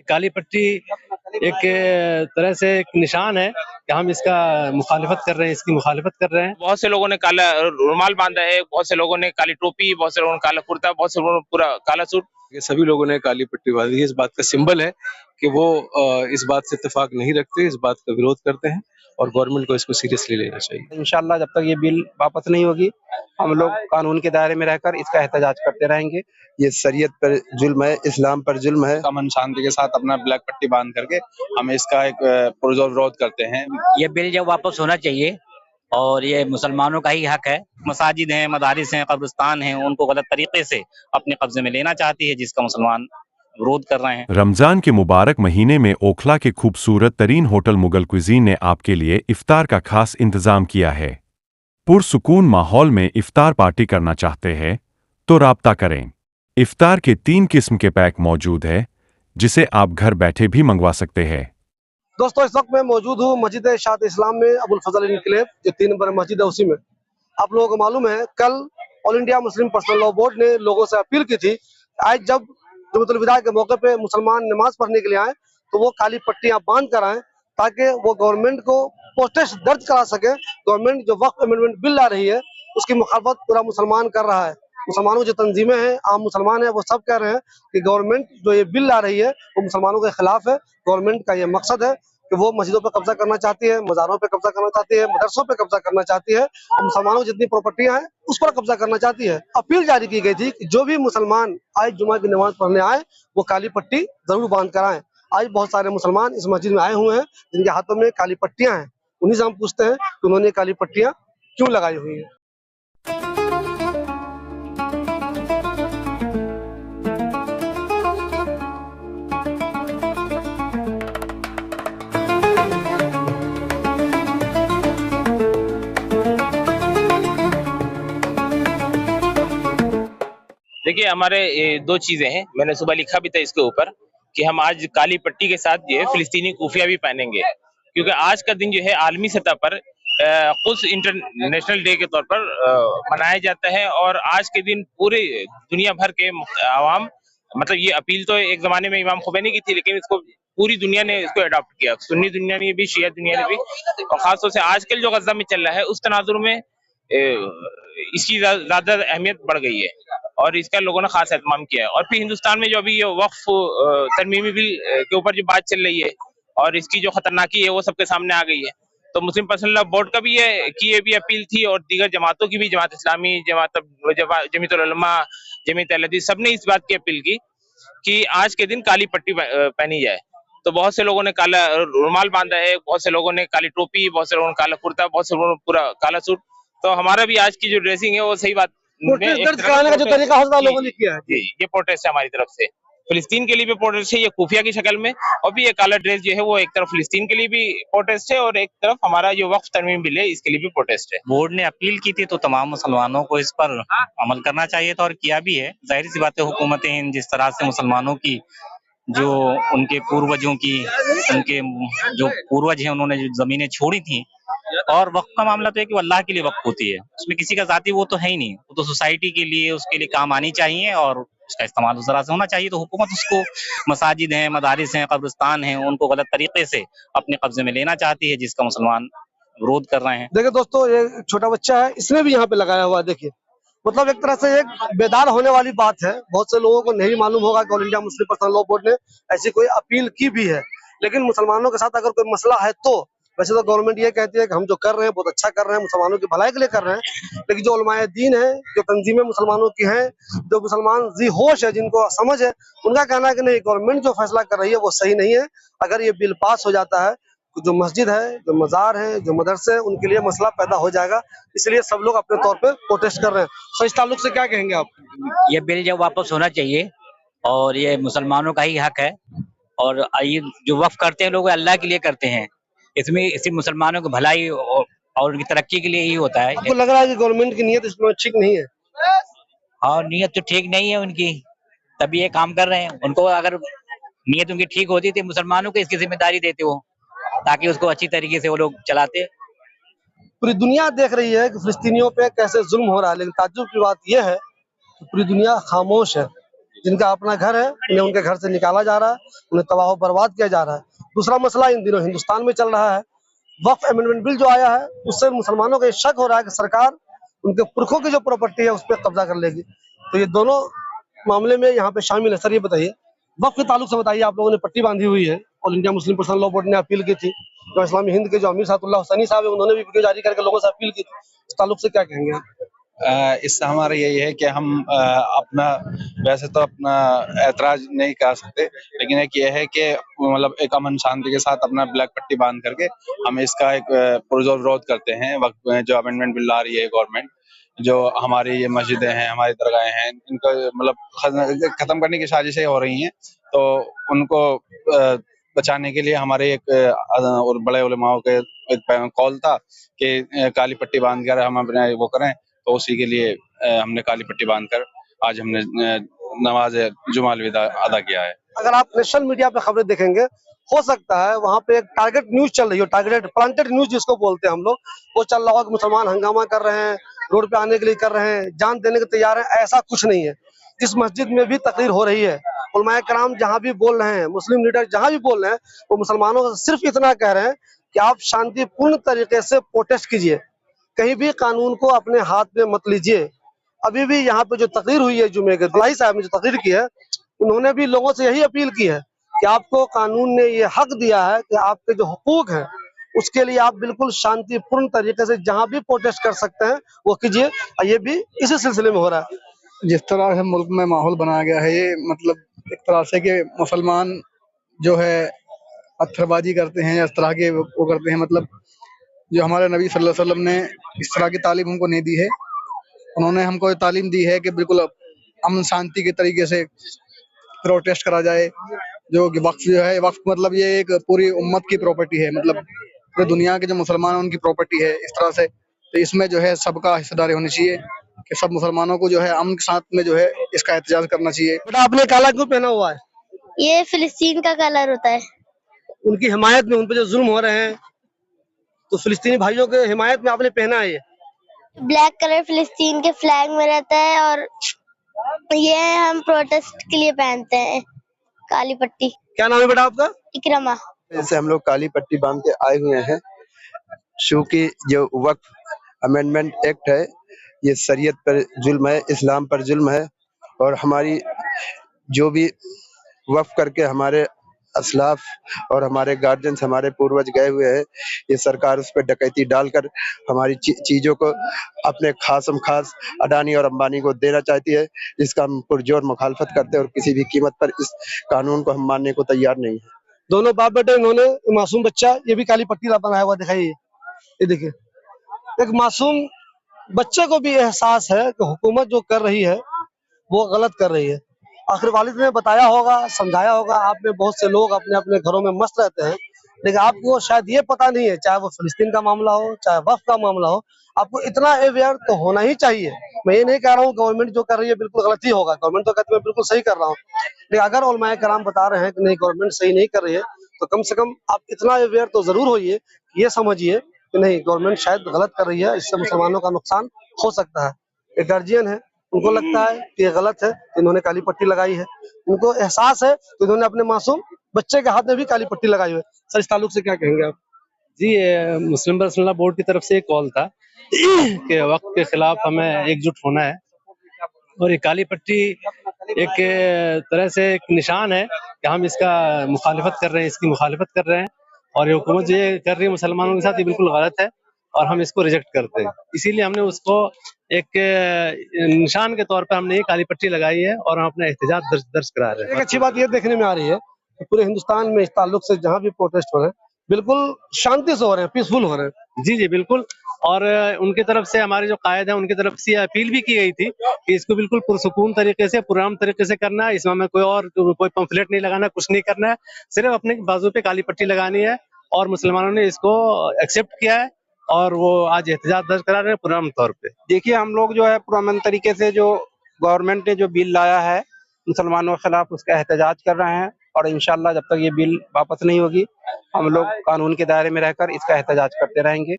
काली पट्टी एक तरह से एक निशान है कि हम इसका मुखालिफत कर रहे हैं, इसकी मुखालिफत कर रहे हैं। बहुत से लोगों ने काला रुमाल बांधा है, बहुत से लोगों ने काली टोपी, बहुत से लोगों ने काला कुर्ता, बहुत से लोगों ने पूरा काला सूट। ये सभी लोगों ने काली पट्टी बांधी है। इस बात का सिंबल है कि वो इस बात से इत्तेफाक नहीं रखते, इस बात का विरोध करते हैं और गवर्नमेंट को इसको सीरियसली लेना चाहिए। इंशाल्लाह जब तक ये बिल वापस नहीं होगी, हम लोग कानून के दायरे में रहकर इसका एहतजाज करते रहेंगे। ये शरीयत पर जुल्म है, इस्लाम पर जुल्म है। अमन शांति के साथ अपना ब्लैक पट्टी बांध करके हम इसका एक पुरजोर विरोध करते हैं। ये बिल जब वापस होना चाहिए और ये मुसलमानों का ही हक है। मसाजिद हैं, मदारिस हैं, कब्रिस्तान हैं, उनको गलत तरीके से अपने कब्जे में लेना चाहती है, जिसका मुसलमान विरोध कर रहे हैं। रमजान के मुबारक महीने में ओखला के खूबसूरत तरीन होटल मुगल कुजीन ने आपके लिए इफ्तार का खास इंतजाम किया है। पुरसुकून माहौल में इफ्तार पार्टी करना चाहते हैं तो राब्ता करें। इफ्तार के 3 किस्म के पैक मौजूद है, जिसे आप घर बैठे भी मंगवा सकते हैं। दोस्तों, इस वक्त मैं मौजूद हूँ मस्जिद शाद इस्लाम में, अबुल फजल इनकलेव, जो 3 नंबर मस्जिद है उसी में। आप लोगों को मालूम है, कल all India Muslim personal law board ने लोगों से अपील की थी, आज जब जुम्मतुल विदा के मौके पे मुसलमान नमाज पढ़ने के लिए आए तो वो काली पट्टियां बांध कर आए, ताकि वो गवर्नमेंट को प्रोटेस्ट दर्ज करा सके। गवर्नमेंट जो वक्फ अमेंडमेंट बिल ला रही है उसकी मुखालफत पूरा मुसलमान कर रहा है। मुसलमानों की जो तंजीमें हैं, आम मुसलमान हैं, वो सब कह रहे हैं कि गवर्नमेंट जो ये बिल ला रही है वो मुसलमानों के खिलाफ है। गवर्नमेंट का ये मकसद है कि वो मस्जिदों पर कब्जा करना चाहती है, मज़ारों पे कब्जा करना चाहती है, मदरसों पे कब्जा करना चाहती है और मुसलमानों की जितनी प्रॉपर्टियां हैं उस पर कब्जा करना चाहती है। अपील जारी की गई थी कि जो भी मुसलमान आज जुमा की नमाज पढ़ने आए वो काली पट्टी जरूर बांध कर आए। आज बहुत सारे मुसलमान इस मस्जिद में आए हुए हैं जिनके हाथों में काली पट्टियां हैं। उन्हीं से हम पूछते हैं कि उन्होंने काली पट्टियां क्यों लगाई हुई है। देखिए, हमारे ये 2 चीजें हैं। मैंने सुबह लिखा भी था इसके ऊपर कि हम आज काली पट्टी के साथ जो है फिलिस्तीनी कुफिया भी पहनेंगे, क्योंकि आज का दिन जो है आलमी सतह पर कुछ इंटरनेशनल डे के तौर पर मनाया जाता है। और आज के दिन पूरे दुनिया भर के आवाम, मतलब ये अपील तो एक जमाने में इमाम खोमैनी की थी, लेकिन इसको पूरी दुनिया ने इसको अडॉप्ट किया। सुन्नी दुनिया ने भी, शिया दुनिया ने भी, और खासतौर से आजकल जो गजा में चल रहा है उस तनाजुर में इसकी ज्यादा अहमियत बढ़ गई है और इसका लोगों ने खास एहतमाम किया है। और फिर हिंदुस्तान में जो अभी ये वक्फ तरमीमी बिल के ऊपर जो बात चल रही है और इसकी जो खतरनाकी है वो सबके सामने आ गई है, तो मुस्लिम पर्सनल लॉ बोर्ड का भी ये भी अपील थी और दीगर जमातों की भी, जमात इस्लामी, जमीयतुल उलमा, जमीयत अहले हदीस, सबने इस बात की अपील की कि आज के दिन काली पट्टी पहनी जाए। तो बहुत से लोगों ने काला रुमाल बांधा है, बहुत से लोगों ने काली टोपी, बहुत से लोगों ने काला कुर्ता, बहुत से लोगों ने पूरा काला सूट। तो हमारा भी आज की जो ड्रेसिंग है वो सही बात दर्ज कराने का जो तरीका है लोगों ने किया है, ये प्रोटेस्ट है हमारी तरफ से। फिलिस्तीन के लिए भी प्रोटेस्ट है, ये खुफिया की शक्ल में, और भी ये काला ड्रेस जो है वो एक तरफ फिलिस्तीन के लिए भी प्रोटेस्ट है और एक तरफ हमारा जो वक्फ तरमीम बिल है इसके लिए भी प्रोटेस्ट है। बोर्ड ने अपील की थी तो तमाम मुसलमानों को इस पर अमल करना चाहिए था और किया भी है। जाहिर सी बात है, हुकूमतें जिस तरह से मुसलमानों की जो उनके पूर्वजों की, उनके जो पूर्वज हैं उन्होंने जो जमीनें छोड़ी थी, और वक्फ का मामला तो है कि वो अल्लाह के लिए वक्फ होती है, उसमें किसी का जाती वो तो है ही नहीं, वो तो सोसाइटी के लिए, उसके लिए काम आनी चाहिए और उसका इस्तेमाल उस तरह से होना चाहिए। तो हुकूमत उसको, मसाजिद हैं, मदारिस हैं, कब्रिस्तान हैं, उनको गलत तरीके से अपने कब्जे में लेना चाहती है, जिसका मुसलमान विरोध कर रहे हैं। देखिए दोस्तों, ये छोटा बच्चा है, इसने भी यहाँ पे लगाया हुआ है। देखिए, मतलब एक तरह से एक बेदार होने वाली बात है। बहुत से लोगों को नहीं मालूम होगा कि all India Muslim personal law board ने ऐसी कोई अपील की भी है, लेकिन मुसलमानों के साथ अगर कोई मसला है तो वैसे तो गवर्नमेंट ये कहती है कि हम जो कर रहे हैं बहुत अच्छा कर रहे हैं, मुसलमानों की भलाई के लिए कर रहे हैं, लेकिन जो उलमाए दीन है, जो तंजीमें मुसलमानों की हैं, जो मुसलमान जी होश है, जिनको समझ है, उनका कहना है कि नहीं, गवर्नमेंट जो फैसला कर रही है वो सही नहीं है। अगर ये बिल पास हो जाता है तो जो मस्जिद है, जो मज़ार है, जो मदरसे हैं, उनके लिए मसला पैदा हो जाएगा। इसलिए सब लोग अपने तौर पे प्रोटेस्ट कर रहे हैं। तो इस ताल्लुक से क्या कहेंगे आप? ये बिल जब वापस होना चाहिए और ये मुसलमानों का ही हक है, और ये जो वक्फ करते हैं लोग अल्लाह के लिए करते हैं, इसमें इसी मुसलमानों की भलाई और उनकी तरक्की के लिए ही होता है। आपको लग रहा है कि गवर्नमेंट की नीयत इसमें ठीक नहीं है? और नीयत तो ठीक नहीं है उनकी, तभी ये काम कर रहे हैं। उनको अगर नीयत उनकी ठीक होती तो मुसलमानों को इसकी जिम्मेदारी देते हो, ताकि उसको अच्छी तरीके से वो लोग चलाते। पूरी दुनिया देख रही है कि फिलिस्तीनियों पे कैसे जुल्म हो रहा है, लेकिन ताज्जुब की बात यह है कि पूरी दुनिया खामोश है। जिनका अपना घर है उन्हें उनके घर से निकाला जा रहा है, उन्हें तबाह बर्बाद किया जा रहा है। दूसरा मसला इन दिनों हिंदुस्तान में चल रहा है, वक्फ अमेंडमेंट बिल जो आया है उससे मुसलमानों को शक हो रहा है कि सरकार उनके पुरखों की जो प्रॉपर्टी है उस पर कब्जा कर लेगी। तो ये दोनों मामले में यहाँ पे शामिल है। सर ये बताइए, वक्फ के ताल्लुक से बताइए, आप लोगों ने पट्टी बांधी हुई है, all India Muslim personal law board ने अपील की थी, जो इस्लामी हिंद के जो अमीर सादुल्लाह हुसैनी साहब है उन्होंने भी वीडियो जारी करके लोगों से अपील की थी, इस ताल्लुक से क्या कहेंगे आप? इससे हमारा यही है कि हम अपना वैसे तो अपना ऐतराज नहीं कर सकते, लेकिन एक ये है कि मतलब एक अमन शांति के साथ अपना ब्लैक पट्टी बांध करके हम इसका एक पुरजोर विरोध करते हैं। वक्त में जो अमेंडमेंट बिल ला रही है गवर्नमेंट, जो हमारी ये मस्जिदें हैं, हमारी दरगाहें हैं, इनको मतलब खत्म करने की साजिशें हो रही हैं, तो उनको बचाने के लिए हमारे एक और बड़े उलमाओं के एक कॉल था कि काली पट्टी बांध कर हम अपने वो करें, तो उसी के लिए हमने काली पट्टी बांधकर आज हमने नमाज जुमा अलविदा अदा किया है। अगर आप नेशनल मीडिया पे खबरें देखेंगे, हो सकता है वहाँ पे एक टारगेट न्यूज चल रही हो, टारगेटेड प्लांटेड न्यूज जिसको बोलते हैं हम लोग, वो चल रहा होगा कि मुसलमान हंगामा कर रहे हैं, रोड पे आने के लिए कर रहे हैं, जान देने के तैयार हैं। ऐसा कुछ नहीं है। इस मस्जिद में भी तकरीर हो रही है, उलमाए कराम जहाँ भी बोल रहे हैं, मुस्लिम लीडर जहाँ भी बोल रहे हैं, वो मुसलमानों को सिर्फ इतना कह रहे हैं कि आप शांतिपूर्ण तरीके से प्रोटेस्ट कीजिए, कहीं भी कानून को अपने हाथ में मत लीजिए। अभी भी यहाँ पे जो तकरीर हुई है जुमे के, फलाई साहब ने जो तकरीर की है, उन्होंने भी लोगों से यही अपील की है कि आपको कानून ने ये हक दिया है कि आपके जो हुकूक हैं उसके लिए आप बिल्कुल शांतिपूर्ण तरीके से जहाँ भी प्रोटेस्ट कर सकते हैं वो कीजिए। और ये भी इसी सिलसिले में हो रहा है। जिस तरह से मुल्क में माहौल बनाया गया है, ये मतलब एक तरह से कि मुसलमान जो है पत्थरबाजी करते हैं, इस तरह के वो करते हैं, मतलब जो हमारे नबी सल्लल्लाहु अलैहि वसल्लम ने इस तरह की तालीम हमको नहीं दी है। उन्होंने हमको ये तालीम दी है कि बिल्कुल अमन शांति के तरीके से प्रोटेस्ट करा जाए। जो कि वक्फ जो है, वक्फ मतलब ये एक पूरी उम्मत की प्रॉपर्टी है, मतलब पूरी दुनिया के जो मुसलमान हैं उनकी प्रॉपर्टी है इस तरह से। तो इसमें जो है सबका हिस्सेदारी होनी चाहिए कि सब मुसलमानों को जो है अमन के साथ में जो है इसका एहतजाज करना चाहिए। बेटा आपने काला क्यों पहना हुआ है? ये फिलिस्तीन का कलर होता है। उनकी हिमायत में, उन पे जो जुल्म हो रहे हैं, तो फिलिस्तीनी भाइयों के हिमायत में आपने पहना है। ये ब्लैक कलर फिलिस्तीन के फ्लैग में रहता है और ये हम प्रोटेस्ट के लिए पहनते हैं काली पट्टी। क्या नाम है बेटा आपका? इकरमा। जैसे हम लोग काली पट्टी बांध के आए हुए हैं, चूंकि जो वक्फ अमेंडमेंट एक्ट है ये शरीयत पर जुल्म है, इस्लाम पर जुल्म है, और हमारी जो भी वक्फ करके हमारे असलाफ और हमारे गार्जियंस, हमारे पूर्वज गए हुए हैं, ये सरकार उस पर डकैती डालकर हमारी चीजों को अपने खासम खास अडानी और अंबानी को देना चाहती है, जिसका हम पुरजोर मुखालफत करते हैं और किसी भी कीमत पर इस कानून को हम मानने को तैयार नहीं है। दोनों बाप बेटे, इन्होंने मासूम बच्चा, ये भी काली पट्टी बनाया हुआ दिखाइए। ये देखिए, एक मासूम बच्चे को भी एहसास है कि हुकूमत जो कर रही है वो गलत कर रही है। आखिर वालिद ने बताया होगा, समझाया होगा। आप में बहुत से लोग अपने अपने घरों में मस्त रहते हैं, लेकिन आपको शायद ये पता नहीं है, चाहे वो फिलिस्तीन का मामला हो, चाहे वक्फ का मामला हो, आपको इतना अवेयर तो होना ही चाहिए। मैं ये नहीं कह रहा हूँ गवर्नमेंट जो कर रही है बिल्कुल गलत ही होगा, गवर्नमेंट तो कहती है बिल्कुल सही कर रहा हूँ, लेकिन अगर उलमाए कराम बता रहे हैं कि नहीं गवर्नमेंट सही नहीं कर रही है, तो कम से कम आप इतना अवेयर तो जरूर होइए, ये समझिए कि नहीं गवर्नमेंट शायद गलत कर रही है, इससे मुसलमानों का नुकसान हो सकता है। एक गार्जियन है, उनको लगता है कि ये गलत है, इन्होंने काली पट्टी लगाई है, उनको एहसास है तो इन्होंने अपने मासूम बच्चे के हाथ में भी काली पट्टी लगाई हुई है। सर इस ताल्लुक से क्या कहेंगे आप? जी, मुस्लिम पर्सनल लॉ बोर्ड की तरफ से एक कॉल था कि वक्त के खिलाफ हमें एकजुट होना है, और ये काली पट्टी एक तरह से एक निशान है कि हम इसका मुखालिफत कर रहे हैं, इसकी मुखालिफत कर रहे हैं, और ये हुकूमत जो ये कर रही है मुसलमानों के साथ, ये बिल्कुल गलत है और हम इसको रिजेक्ट करते हैं। इसीलिए हमने उसको एक निशान के तौर पर हमने ये काली पट्टी लगाई है और हम अपना एहतजाज दर्ज करा रहे हैं। एक अच्छी बात ये देखने में आ रही है कि पूरे हिंदुस्तान में इस ताल्लुक से जहाँ भी प्रोटेस्ट हो रहे हैं बिल्कुल शांति से हो रहे हैं, पीसफुल हो रहे हैं। जी जी बिल्कुल, और उनकी तरफ से, हमारे जो कायद है उनकी तरफ से अपील भी की गई थी कि इसको बिल्कुल पुरसुकून तरीके से, पुरान तरीके से करना है, इसमें हमें कोई पंफलेट नहीं लगाना, कुछ नहीं करना है, सिर्फ अपने बाजू पे काली पट्टी लगानी है, और मुसलमानों ने इसको एक्सेप्ट किया है और वो आज एहतजाज दर्ज करा रहे हैं पुरान तौर पे। देखिए, हम लोग जो है पुरान तरीके से जो गवर्नमेंट ने जो बिल लाया है मुसलमानों के खिलाफ, उसका एहतजाज कर रहे हैं, और इंशाल्लाह जब तक ये बिल वापस नहीं होगी हम लोग कानून के दायरे में रहकर इसका एहतजाज करते रहेंगे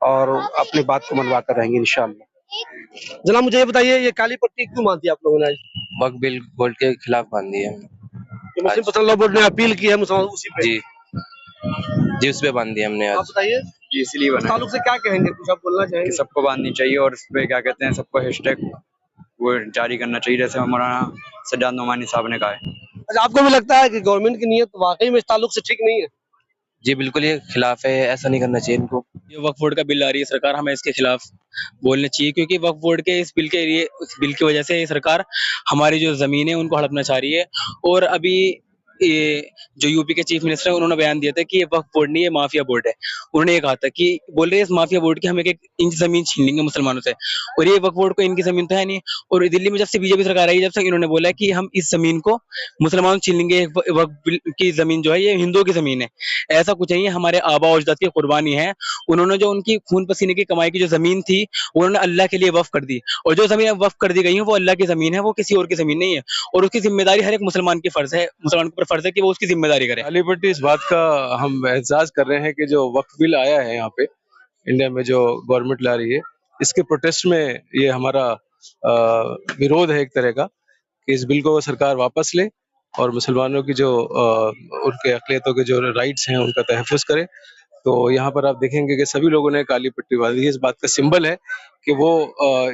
और अपनी बात को मनवाते रहेंगे इंशाल्लाह। जनाब मुझे ये बताइए, ये काली पट्टी क्यों बांधी आप लोगों ने आज? वक्फ बिल बोर्ड के खिलाफ बांधी है। ये मुस्लिम पर्सनल लॉ बोर्ड ने अपील की है मुसलमान उसी पे। जी जी, उस पे बांधी हमने आप आज। बताइए, जी इसलिए इस ताल्लुक से क्या कहेंगे, कुछ आप बोलना कि चाहेंगे? सबको बांधनी चाहिए और उस पे क्या कहते हैं, सबको हैशटैग वो जारी करना चाहिए, जैसे मौलाना सज्जाद नोमानी साहब ने कहा है। अच्छा, आपको भी लगता है कि गवर्नमेंट की नीयत वाकई में इस ताल्लुक से ठीक नहीं है? जी बिल्कुल, ये खिलाफ है, ऐसा नहीं करना चाहिए इनको। ये वक्फ बोर्ड का बिल आ रही है सरकार, हमें इसके खिलाफ बोलना चाहिए, क्योंकि वक्फ बोर्ड के इस बिल के लिए, इस बिल की वजह से ये सरकार हमारी जो जमीन है उनको हड़पना चाह रही है। और अभी ये जो यूपी के चीफ मिनिस्टर है उन्होंने बयान दिया था कि ये वक्फ बोर्ड नहीं, ये माफिया बोर्ड है। उन्होंने ये कहा था कि बोल रहे हैं इस माफिया बोर्ड की हम एक इंच जमीन छीन लेंगे मुसलमानों से, और ये वक्फ बोर्ड को इनकी जमीन तो है नहीं। और दिल्ली में जब से बीजेपी सरकार आई, जब से इन्होंने बोला है कि हम इस जमीन को मुसलमानों छीन लेंगे, वक्फ की जमीन जो है ये हिंदुओं की जमीन है। ऐसा कुछ नहीं है, हमारे आबा और अजदाद की कुर्बानी है। उन्होंने जो उनकी खून पसीने की कमाई की जो जमीन थी उन्होंने अल्लाह के लिए वक्फ कर दी, और जो जमीन वक्फ कर दी गई है वो अल्लाह की जमीन है, वो किसी और की जमीन नहीं है। और उसकी जिम्मेदारी हर एक मुसलमान की फर्ज है, मुसलमान के ऊपर फर्ज है कि वो उसकी जिम्मेदारी करे। काली पट्टी इस बात का हम एहसास कर रहे हैं कि जो वक्फ बिल आया है यहाँ पे इंडिया में, जो गवर्नमेंट ला रही है, इसके प्रोटेस्ट में ये हमारा विरोध है एक तरह का, कि इस बिल को सरकार वापस ले और मुसलमानों की जो उनके अक़लियतों के जो राइट्स हैं उनका तहफ़्फ़ुज़ करे। तो यहाँ पर आप देखेंगे कि सभी लोगों ने काली पट्टी बांधी है। इस बात का सिंबल है कि वो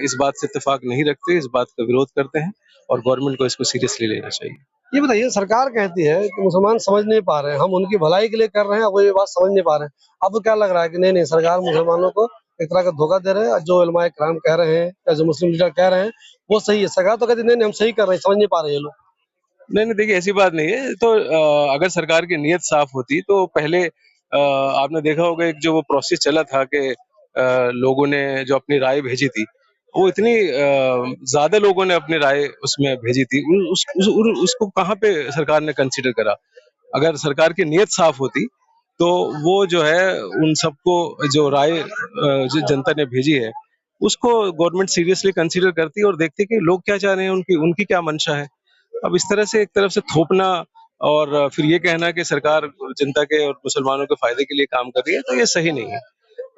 इस बात से इत्तेफाक नहीं रखते, इस बात का विरोध करते हैं, और गवर्नमेंट को इसको सीरियसली लेना चाहिए। ये बताइए, सरकार कहती है कि मुसलमान समझ नहीं पा रहे हैं, हम उनकी भलाई के लिए कर रहे हैं, वो ये बात समझ नहीं पा रहे हैं। आपको क्या लग रहा है कि नहीं सरकार मुसलमानों को एक तरह का धोखा दे रहे हैं, जो उलमाए किराम कह रहे हैं या जो मुस्लिम लीडर कह रहे हैं वो सही है? सरकार तो कहती है नहीं हम सही कर रहे हैं, समझ नहीं पा रहे ये लोग। नहीं, देखिए ऐसी बात नहीं है। तो अगर सरकार की नीयत साफ होती तो पहले आपने देखा होगा एक जो वो प्रोसेस चला था कि लोगों ने जो अपनी राय भेजी थी, वो इतनी ज्यादा लोगों ने अपनी राय उसमें भेजी थी, उसको कहाँ पे सरकार ने कंसीडर करा। अगर सरकार की नीयत साफ होती तो वो जो है उन सबको जो राय जो जनता ने भेजी है उसको गवर्नमेंट सीरियसली कंसीडर करती और देखती कि लोग क्या चाह रहे हैं, उनकी उनकी क्या मंशा है। अब इस तरह से एक तरफ से थोपना और फिर ये कहना कि सरकार जनता के और मुसलमानों के फायदे के लिए काम कर रही है, तो ये सही नहीं है।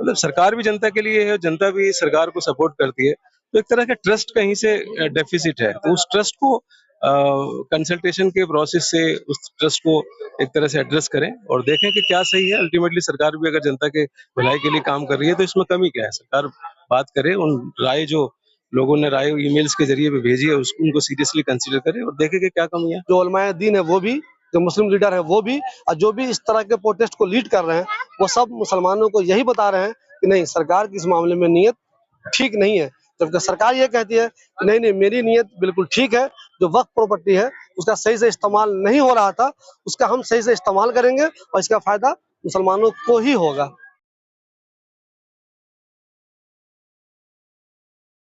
मतलब सरकार भी जनता के लिए है, जनता भी सरकार को सपोर्ट करती है, तो एक तरह का ट्रस्ट कहीं से डेफिसिट है। तो उस ट्रस्ट को कंसल्टेशन के प्रोसेस से उस ट्रस्ट को एक तरह से एड्रेस करें और देखें कि क्या सही है। अल्टीमेटली सरकार भी अगर जनता के भलाई के लिए काम कर रही है तो इसमें कमी क्या है। सरकार बात करे, उन राय जो लोगों ने राय ईमेल्स के जरिए भी भेजी है उनको सीरियसली कंसीडर करें और देखें कि क्या कमी है। जो उलमाए दीन है वो भी, जो मुस्लिम लीडर है वो भी, और जो भी इस तरह के प्रोटेस्ट को लीड कर रहे हैं वो सब मुसलमानों को यही बता रहे हैं कि नहीं सरकार की इस मामले में नीयत ठीक नहीं है। जबकि सरकार ये कहती है कि नहीं मेरी नीयत बिल्कुल ठीक है, जो वक्फ प्रॉपर्टी है उसका सही से इस्तेमाल नहीं हो रहा था, उसका हम सही से इस्तेमाल करेंगे और इसका फायदा मुसलमानों को ही होगा।